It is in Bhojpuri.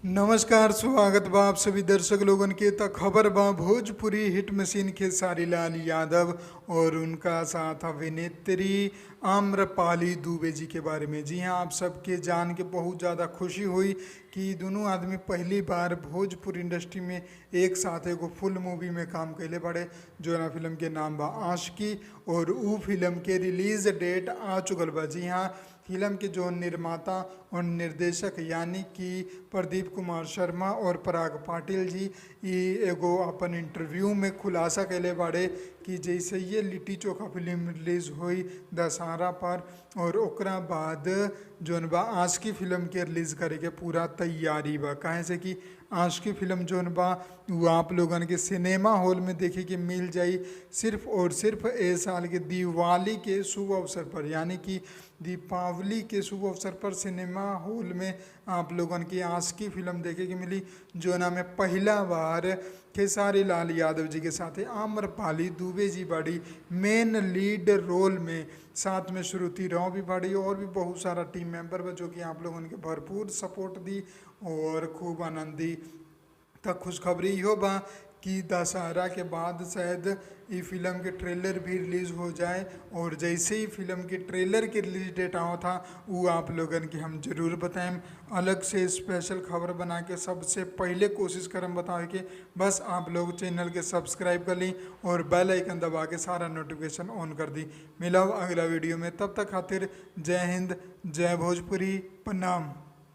नमस्कार, स्वागत बा आप सभी दर्शक लोगन के। त खबर बा भोजपुरी हिट मशीन खेसारी लाल यादव और उनका साथ अभिनेत्री आम्रपाली दुबे जी के बारे में। जी हाँ, आप सबके जान के बहुत ज़्यादा खुशी हुई कि दोनों आदमी पहली बार भोजपुरी इंडस्ट्री में एक साथ एगो फुल मूवी में काम कैले बड़े, जो ना फिल्म के नाम बा आशिकी। और ऊ फिल्म के रिलीज डेट आ चुकल बा। जी हाँ, फिल्म के जो निर्माता और निर्देशक यानी कि प्रदीप कुमार शर्मा और पराग पाटिल जी ई एगो अपन इंटरव्यू में खुलासा कैले बाड़े कि जैसे ये लिट्टी चोखा फिल्म रिलीज हुई दशहरा पर, और ओकरा बाद जौन बा आशिकी फिल्म के रिलीज करे के पूरा तैयारी बा। काहे से कि आशिकी फिल्म जौन बा वो आप लोगन के सिनेमा हॉल में देखे के मिल जाई सिर्फ और सिर्फ ए साल के दिवाली के शुभ अवसर पर, यानी कि दीपावली के शुभ अवसर पर सिनेमा हॉल में आप लोगन की आशिकी फिल्म देखे के मिली, जो ना में पहला बार खेसारी लाल यादव जी के साथ आम्रपाली दुबे जी बाड़ी मेन लीड रोल में, साथ में श्रुति राव भी बाड़ी और भी बहुत सारा टीम मेंबर बा जो कि आप लोगन के भरपूर सपोर्ट दी और खूब आनंद दी। तक खुशखबरी इहो बा कि दशहरा के बाद शायद ई फिल्म के ट्रेलर भी रिलीज़ हो जाए, और जैसे ही फिल्म के ट्रेलर के रिलीज डेट आओ था वो आप लोगन की हम जरूर बताएं। अलग से स्पेशल खबर बना के सबसे पहले कोशिश करम बतावे के। बस आप लोग चैनल के सब्सक्राइब कर ली और बेल आइकन दबा के सारा नोटिफिकेशन ऑन कर दी। मिला अगला वीडियो में, तब तक खातिर जय हिंद, जय भोजपुरी, प्रणाम।